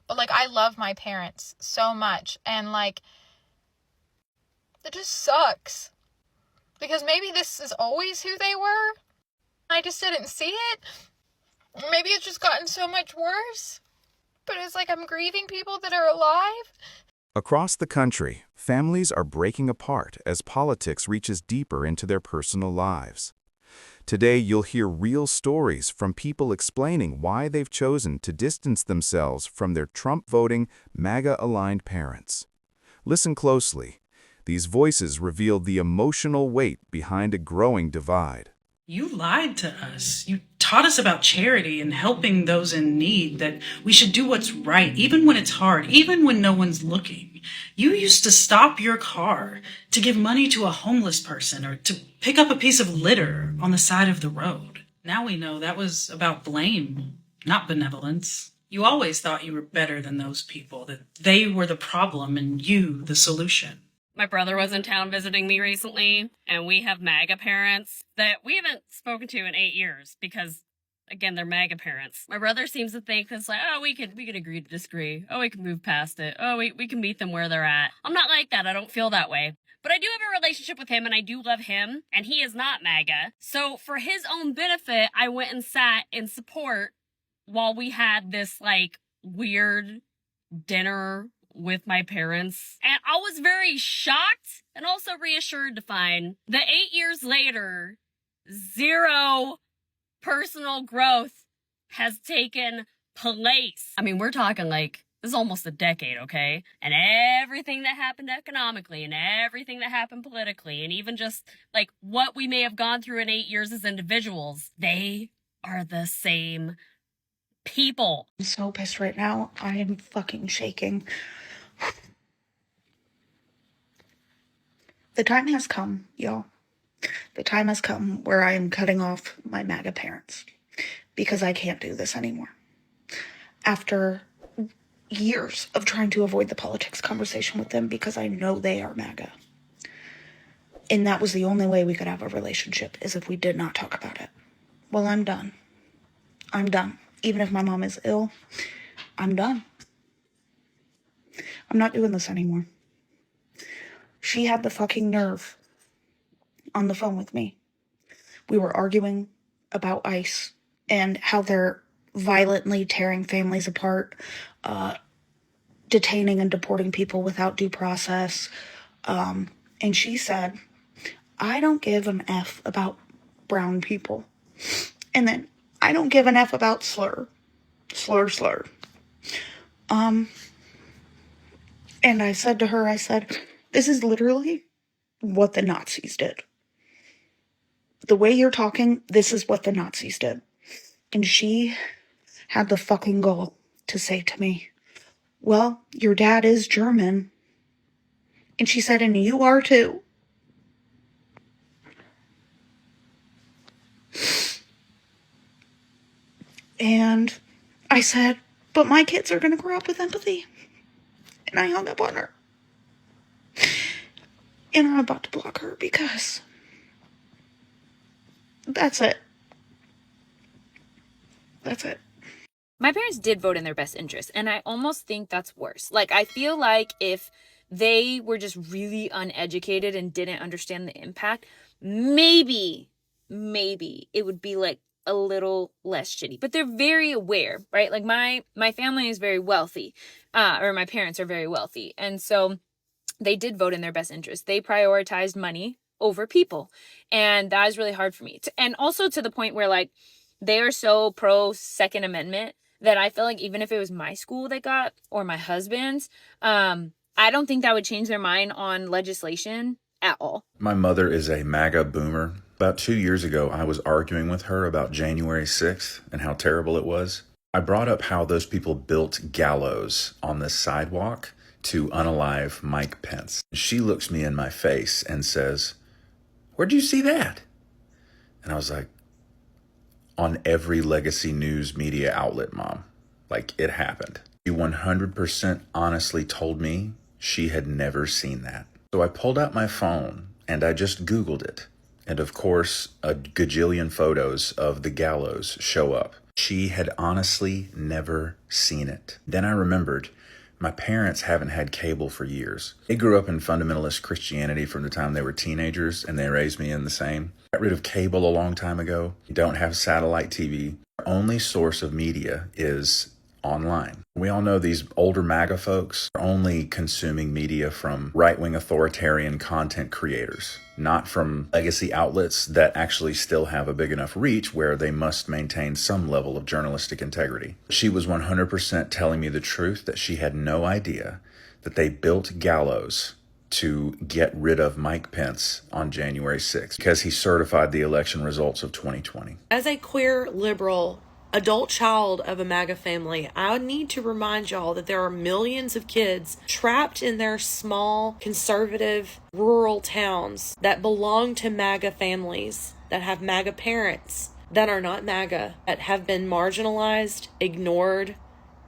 But, like, I love my parents so much. And, like, it just sucks. Because maybe this is always who they were. I just didn't see it. Maybe it's just gotten so much worse. But it's like I'm grieving people that are alive. Across the country, families are breaking apart as politics reaches deeper into their personal lives. Today, you'll hear real stories from people explaining why they've chosen to distance themselves from their Trump-voting, MAGA-aligned parents. Listen closely. These voices reveal the emotional weight behind a growing divide. You lied to us. You taught us about charity and helping those in need, that we should do what's right, even when it's hard, even when no one's looking. You used to stop your car to give money to a homeless person or to pick up a piece of litter on the side of the road. Now we know that was about blame, not benevolence. You always thought you were better than those people, that they were the problem and you the solution. My brother was in town visiting me recently, and we have MAGA parents that we haven't spoken to in 8 years because, again, they're MAGA parents. My brother seems to think it's like, oh, we could agree to disagree. Oh, we can move past it. Oh, we can meet them where they're at. I'm not like that. I don't feel that way. But I do have a relationship with him, and I do love him, and he is not MAGA. So for his own benefit, I went and sat in support while we had this, like, weird dinner with my parents. And I was very shocked and also reassured to find that 8 years later, zero personal growth has taken place. I mean, we're talking like, this is almost a decade, okay? And everything that happened economically and everything that happened politically and even just like what we may have gone through in 8 years as individuals, they are the same people. I'm so pissed right now. I am fucking shaking. The time has come, y'all. The time has come where I am cutting off my MAGA parents because I can't do this anymore. After years of trying to avoid the politics conversation with them because I know they are MAGA. And that was the only way we could have a relationship, is if we did not talk about it. Well, I'm done. I'm done. Even if my mom is ill, I'm done. I'm not doing this anymore. She had the fucking nerve on the phone with me. We were arguing about ICE and how they're violently tearing families apart, detaining and deporting people without due process. And she said, I don't give an F about brown people. And then, I don't give an F about slur. And I said to her, I said, this is literally what the Nazis did. The way you're talking, this is what the Nazis did. And she had the fucking gall to say to me, well, your dad is German. And she said, and you are too. And I said, but my kids are going to grow up with empathy. And I hung up on her. And I'm about to block her because that's it. That's it. My parents did vote in their best interest, and I almost think that's worse. Like, I feel like if they were just really uneducated and didn't understand the impact, maybe it would be like a little less shitty. But they're very aware, right? Like my family is very wealthy, or my parents are very wealthy. And so they did vote in their best interest. They prioritized money over people. And that is really hard for me. And also to the point where, like, they are so pro Second Amendment that I feel like even if it was my school that got, or my husband's, I don't think that would change their mind on legislation at all. My mother is a MAGA boomer. About 2 years ago, I was arguing with her about January 6th and how terrible it was. I brought up how those people built gallows on the sidewalk to unalive Mike Pence. She looks me in my face and says, where'd you see that? And I was like, on every legacy news media outlet, Mom. Like, it happened. She 100% honestly told me she had never seen that. So I pulled out my phone and I just Googled it. And of course, a gajillion photos of the gallows show up. She had honestly never seen it. Then I remembered my parents haven't had cable for years. They grew up in fundamentalist Christianity from the time they were teenagers, and they raised me in the same. Got rid of cable a long time ago. You don't have satellite TV. Our only source of media is online. We all know these older MAGA folks are only consuming media from right-wing authoritarian content creators, not from legacy outlets that actually still have a big enough reach where they must maintain some level of journalistic integrity. She was 100% telling me the truth, that she had no idea that they built gallows to get rid of Mike Pence on January 6th because he certified the election results of 2020. As a queer, liberal, adult child of a MAGA family, I need to remind y'all that there are millions of kids trapped in their small, conservative, rural towns that belong to MAGA families, that have MAGA parents, that are not MAGA, that have been marginalized, ignored,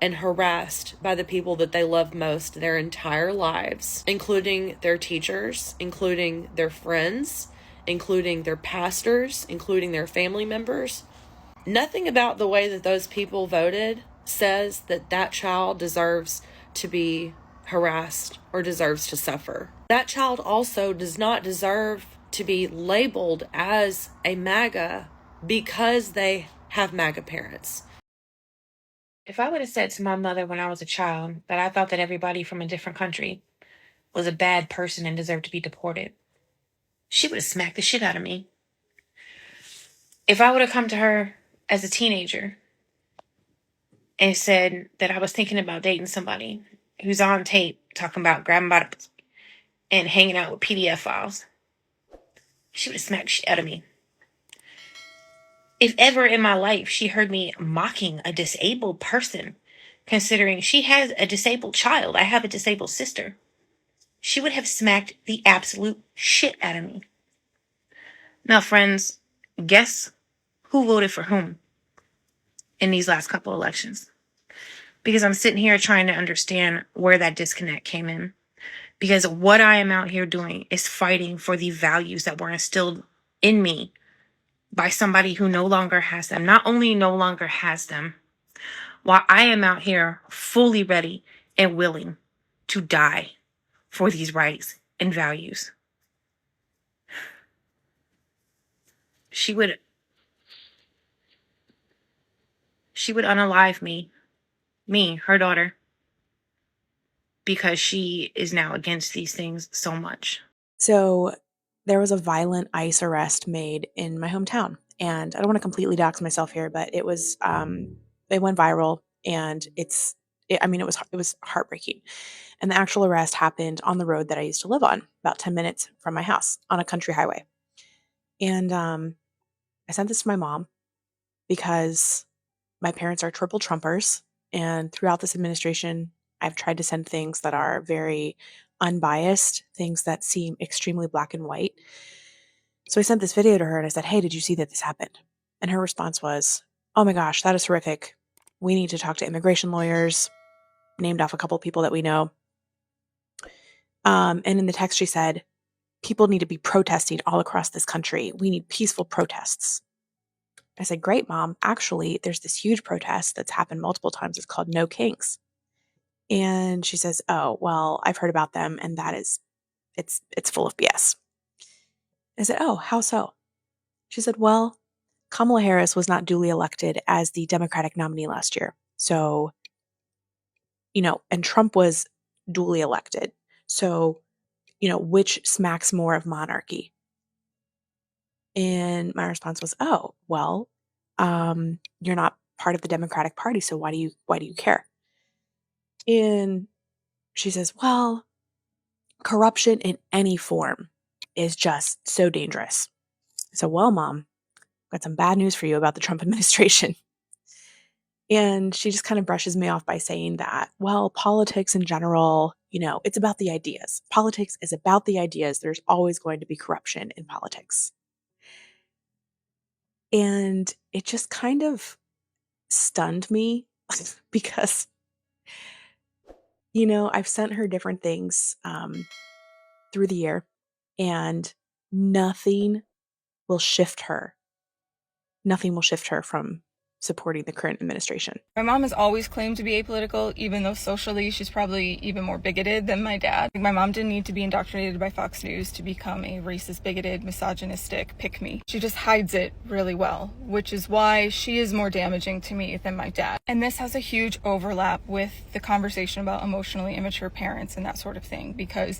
and harassed by the people that they love most their entire lives, including their teachers, including their friends, including their pastors, including their family members. Nothing about the way that those people voted says that that child deserves to be harassed or deserves to suffer. That child also does not deserve to be labeled as a MAGA because they have MAGA parents. If I would have said to my mother when I was a child that I thought that everybody from a different country was a bad person and deserved to be deported, she would have smacked the shit out of me. If I would have come to her as a teenager and said that I was thinking about dating somebody who's on tape talking about grabbing bottoms and hanging out with PDF files, she would have smacked the shit out of me. If ever in my life she heard me mocking a disabled person, considering she has a disabled child, I have a disabled sister, she would have smacked the absolute shit out of me. Now, friends, guess who voted for whom in these last couple elections? Because I'm sitting here trying to understand where that disconnect came in. Because what I am out here doing is fighting for the values that were instilled in me by somebody who no longer has them. Not only no longer has them, while I am out here fully ready and willing to die for these rights and values. She would unalive me, her daughter, because she is now against these things so much. So there was a violent ICE arrest made in my hometown, and I don't want to completely dox myself here, but it was it went viral, and it was heartbreaking. And the actual arrest happened on the road that I used to live on, about 10 minutes from my house on a country highway. And I sent this to my mom because my parents are triple Trumpers, and throughout this administration, I've tried to send things that are very unbiased, things that seem extremely black and white. So I sent this video to her and I said, "Hey, did you see that this happened?" And her response was, "Oh my gosh, that is horrific. We need to talk to immigration lawyers," named off a couple of people that we know. And in the text, she said, "People need to be protesting all across this country. We need peaceful protests." I said, "Great, Mom. Actually, there's this huge protest that's happened multiple times. It's called No Kings." And she says, "Oh, well, I've heard about them, and it's full of BS." I said, "Oh, how so?" She said, "Well, Kamala Harris was not duly elected as the Democratic nominee last year. So, and Trump was duly elected. So, which smacks more of monarchy?" And my response was, "Oh, well, you're not part of the Democratic Party, so why do you care?" And she says, "Well, corruption in any form is just so dangerous." So, "Well, Mom, I've got some bad news for you about the Trump administration." And she just kind of brushes me off by saying that, "Well, politics in general, it's about the ideas. Politics is about the ideas. There's always going to be corruption in politics." And it just kind of stunned me because, I've sent her different things through the year, and nothing will shift her. Nothing will shift her from supporting the current administration. My mom has always claimed to be apolitical, even though socially she's probably even more bigoted than my dad. My mom didn't need to be indoctrinated by Fox News to become a racist, bigoted, misogynistic pick-me. She just hides it really well, which is why she is more damaging to me than my dad. And this has a huge overlap with the conversation about emotionally immature parents and that sort of thing, because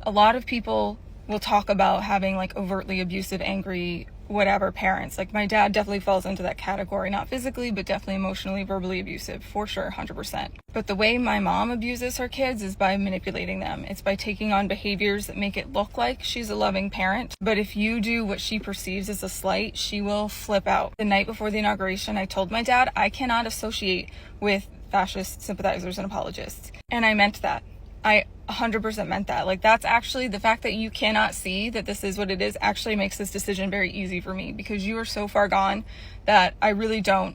a lot of people will talk about having like overtly abusive, angry, whatever parents. Like my dad definitely falls into that category, not physically, but definitely emotionally, verbally abusive, for sure, 100%. But the way my mom abuses her kids is by manipulating them. It's by taking on behaviors that make it look like she's a loving parent. But if you do what she perceives as a slight, she will flip out. The night before the inauguration, I told my dad I cannot associate with fascist sympathizers and apologists. And I meant that. I 100% meant that. Like, that's actually, the fact that you cannot see that this is what it is actually makes this decision very easy for me, because you are so far gone that I don't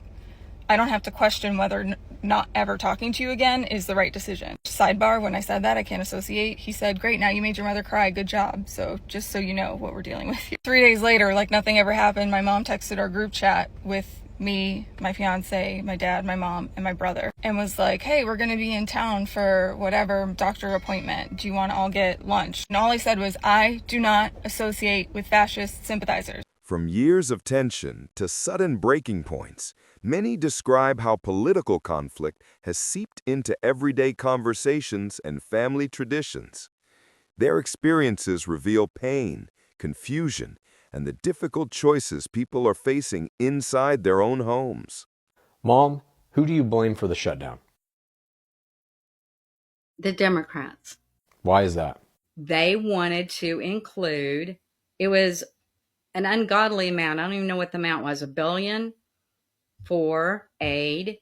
have to question whether not ever talking to you again is the right decision. Sidebar, when I said that I can't associate, he said, great, now you made your mother cry, good job. So just so you know what we're dealing with here. 3 days later, like nothing ever happened, my mom texted our group chat with me, my fiance, my dad, my mom, and my brother, and was like, hey, we're gonna be in town for whatever doctor appointment. Do you want to all get lunch? And all I said was, I do not associate with fascist sympathizers. From years of tension to sudden breaking points, many describe how political conflict has seeped into everyday conversations and family traditions. Their experiences reveal pain, confusion, and the difficult choices people are facing inside their own homes. Mom, who do you blame for the shutdown? The Democrats. Why is that? They wanted to include, it was an ungodly amount. I don't even know what the amount was, $1 billion for aid,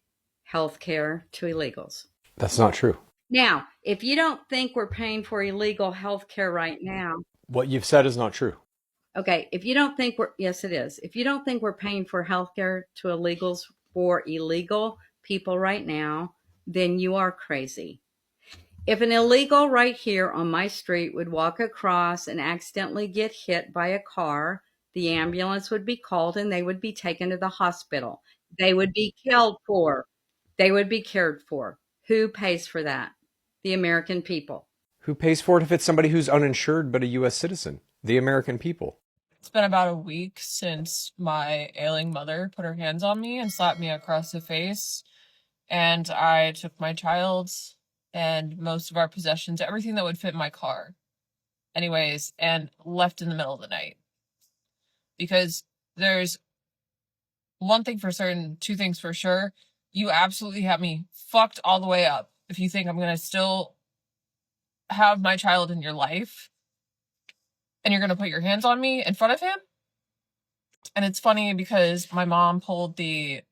healthcare to illegals. That's not true. Now, if you don't think we're paying for illegal healthcare right now. What you've said is not true. Okay, if you don't think yes, it is. If you don't think we're paying for healthcare to illegals for illegal people right now, then you are crazy. If an illegal right here on my street would walk across and accidentally get hit by a car, the ambulance would be called and they would be taken to the hospital. They would be cared for. They would be cared for. Who pays for that? The American people. Who pays for it if it's somebody who's uninsured but a U.S. citizen? The American people. It's been about a week since my ailing mother put her hands on me and slapped me across the face. And I took my child and most of our possessions, everything that would fit in my car, anyways, and left in the middle of the night. Because there's one thing for certain, two things for sure. You absolutely have me fucked all the way up if you think I'm going to still have my child in your life and you're going to put your hands on me in front of him. And it's funny because my mom pulled the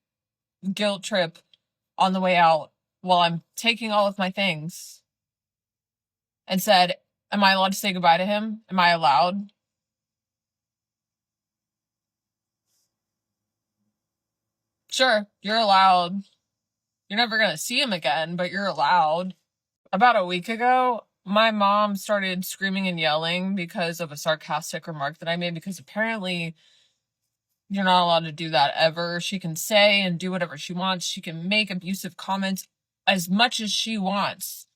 guilt trip on the way out while I'm taking all of my things and said, am I allowed to say goodbye to him? Am I allowed? Sure, you're allowed. You're never going to see him again, but you're allowed. About a week ago, my mom started screaming and yelling because of a sarcastic remark that I made, because apparently you're not allowed to do that ever. She can say and do whatever she wants. She can make abusive comments as much as she wants.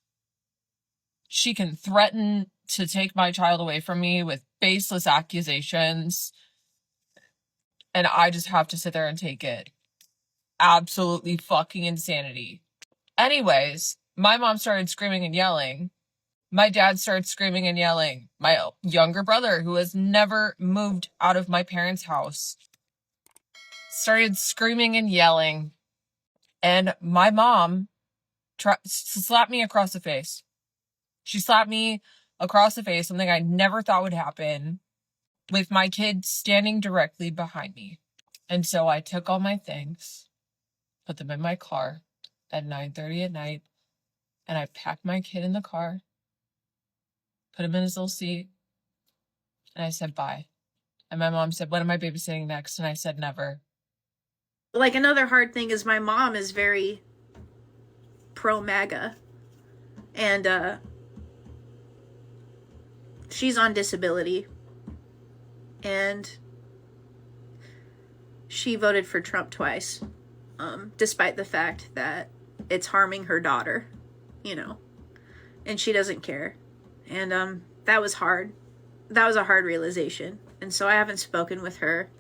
She can threaten to take my child away from me with baseless accusations. And I just have to sit there and take it. Absolutely fucking insanity. Anyways, my mom started screaming and yelling. My dad started screaming and yelling. My younger brother, who has never moved out of my parents' house, started screaming and yelling. And my mom slapped me across the face. She slapped me across the face, something I never thought would happen, with my kid standing directly behind me. And so I took all my things, put them in my car at 9:30 at night, and I packed my kid in the car, put him in his little seat, and I said bye. And my mom said, when am I babysitting next? And I said, never. Like, another hard thing is my mom is very pro-MAGA. And, she's on disability. And she voted for Trump twice. despite the fact that it's harming her daughter, you know, and she doesn't care. And that was hard. That was a hard realization. And so I haven't spoken with her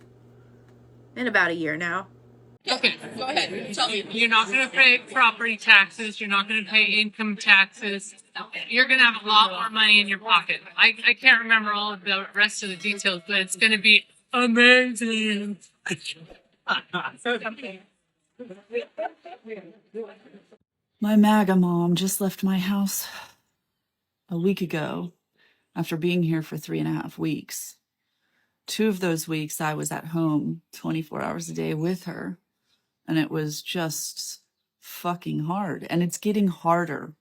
in about a year now. Okay, go ahead. Tell me. You're not going to pay property taxes. You're not going to pay income taxes. You're going to have a lot more money in your pocket. I can't remember all of the rest of the details, but it's going to be amazing. My MAGA mom just left my house a week ago after being here for 3.5 weeks. 2 of those weeks I was at home 24 hours a day with her, and it was just fucking hard. And it's getting harder.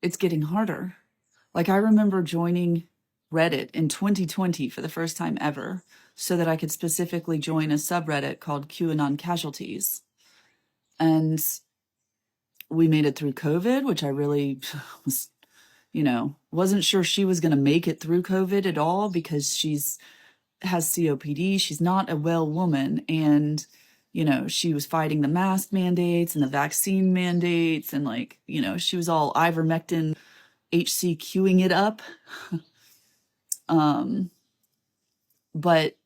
It's getting harder. Like, I remember joining Reddit in 2020 for the first time ever so that I could specifically join a subreddit called QAnon Casualties. And we made it through COVID, which I really was, wasn't sure she was going to make it through COVID at all because has COPD. She's not a well woman. And, she was fighting the mask mandates and the vaccine mandates. And she was all ivermectin HCQing it up. But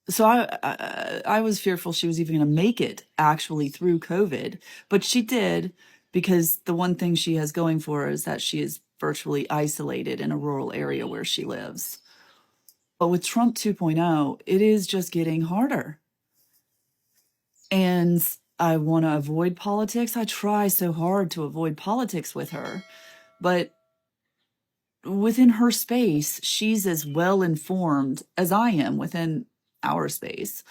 so I was fearful she was even going to make it actually through COVID, but she did, because the one thing she has going for her is that she is virtually isolated in a rural area where she lives. But with Trump 2.0, it is just getting harder. And I want to avoid politics. I try so hard to avoid politics with her, but within her space, she's as well informed as I am within our space.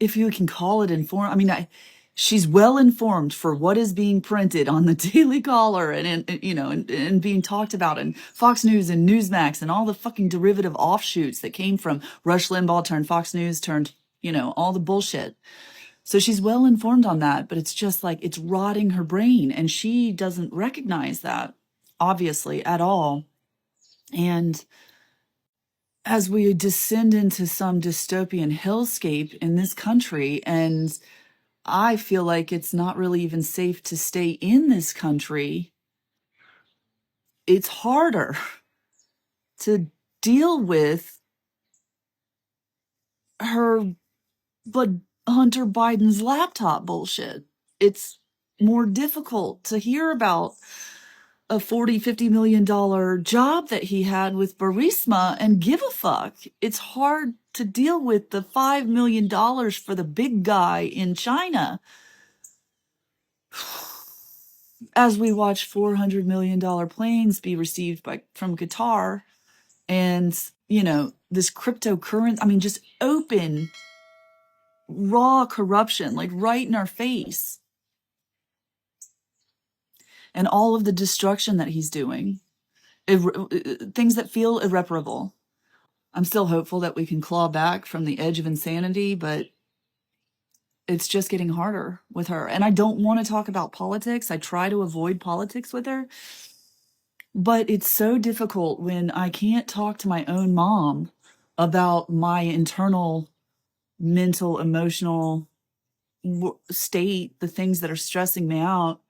If you can call it informed, I mean, she's well informed for what is being printed on the Daily Caller and being talked about in Fox News and Newsmax and all the fucking derivative offshoots that came from Rush Limbaugh turned Fox News turned, all the bullshit. So she's well informed on that, but it's just like it's rotting her brain, and she doesn't recognize that, obviously, at all. And as we descend into some dystopian hellscape in this country, and I feel like it's not really even safe to stay in this country, it's harder to deal with her, but Hunter Biden's laptop bullshit. It's more difficult to hear about a $40-50 million job that he had with Burisma and give a fuck. It's hard to deal with the $5 million for the big guy in China as we watch $400 million planes be received from Qatar, and this cryptocurrency. I mean, just open raw corruption, like right in our face, and all of the destruction that he's doing, things that feel irreparable. I'm still hopeful that we can claw back from the edge of insanity, but it's just getting harder with her. And I don't want to talk about politics. I try to avoid politics with her, but it's so difficult when I can't talk to my own mom about my internal mental, emotional state, the things that are stressing me out.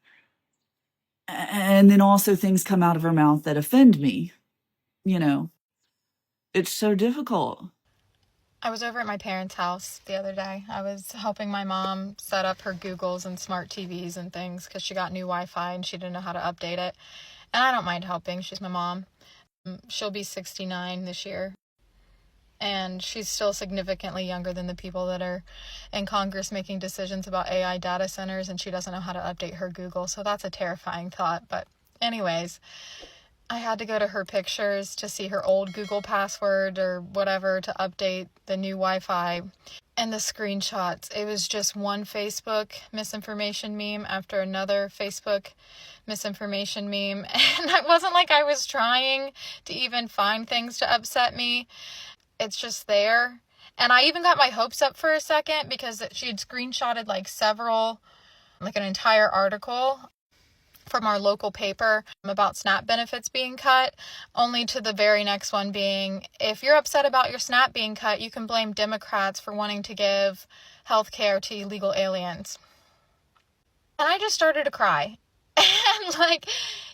And then also things come out of her mouth that offend me. It's so difficult. I was over at my parents' house the other day. I was helping my mom set up her Googles and smart TVs and things because she got new Wi-Fi and she didn't know how to update it. And I don't mind helping. She's my mom. She'll be 69 this year. And she's still significantly younger than the people that are in Congress making decisions about AI data centers, and she doesn't know how to update her Google. So that's a terrifying thought. But anyways, I had to go to her pictures to see her old Google password or whatever to update the new Wi-Fi. And the screenshots, it was just one Facebook misinformation meme after another Facebook misinformation meme. And it wasn't like I was trying to even find things to upset me. It's just there. And I even got my hopes up for a second because she had screenshotted like an entire article from our local paper about SNAP benefits being cut, only to the very next one being, if you're upset about your SNAP being cut, you can blame Democrats for wanting to give health care to illegal aliens. And I just started to cry. And like,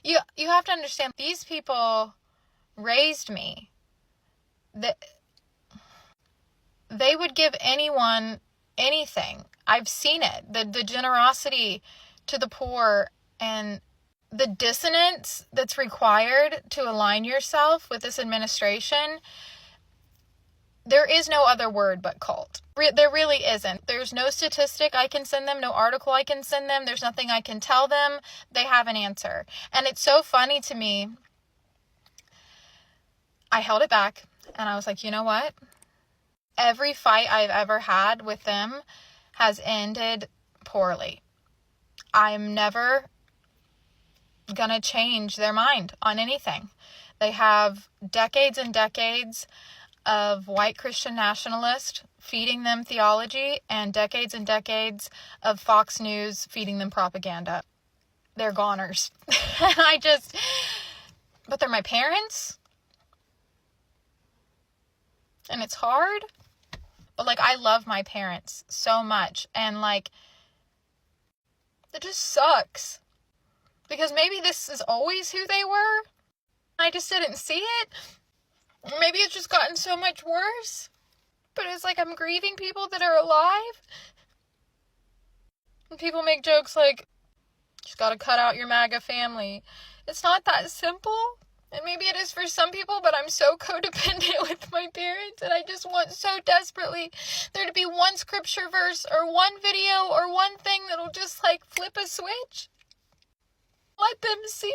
you have to understand, these people raised me. They would give anyone anything. I've seen it. The generosity to the poor and the dissonance that's required to align yourself with this administration. There is no other word but cult. There really isn't. There's no statistic I can send them, no article I can send them. There's nothing I can tell them. They have an answer. And it's so funny to me. I held it back and I was like, you know what? Every fight I've ever had with them has ended poorly. I'm never gonna change their mind on anything. They have decades and decades of white Christian nationalists feeding them theology and decades of Fox News feeding them propaganda. They're goners. But they're my parents. And it's hard. But like, I love my parents so much. And like, it just sucks. Because maybe this is always who they were. I just didn't see it. Maybe it's just gotten so much worse. But it's like I'm grieving people that are alive. And people make jokes like, you just gotta cut out your MAGA family. It's not that simple. And maybe it is for some people, but I'm so codependent with my parents, and I just want so desperately there to be one scripture verse or one video or one thing that'll just like flip a switch. Let them see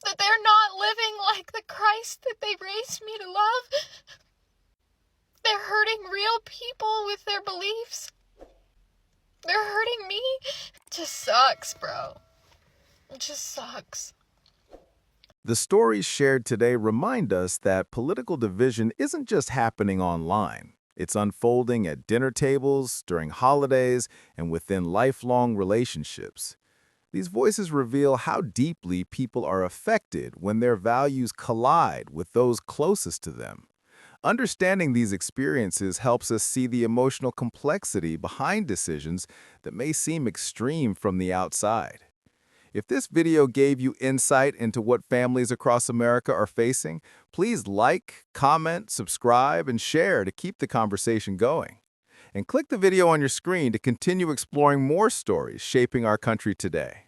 that they're not living like the Christ that they raised me to love. They're hurting real people with their beliefs. They're hurting me. It just sucks, bro. It just sucks. The stories shared today remind us that political division isn't just happening online. It's unfolding at dinner tables, during holidays, and within lifelong relationships. These voices reveal how deeply people are affected when their values collide with those closest to them. Understanding these experiences helps us see the emotional complexity behind decisions that may seem extreme from the outside. If this video gave you insight into what families across America are facing, please like, comment, subscribe, and share to keep the conversation going. And click the video on your screen to continue exploring more stories shaping our country today.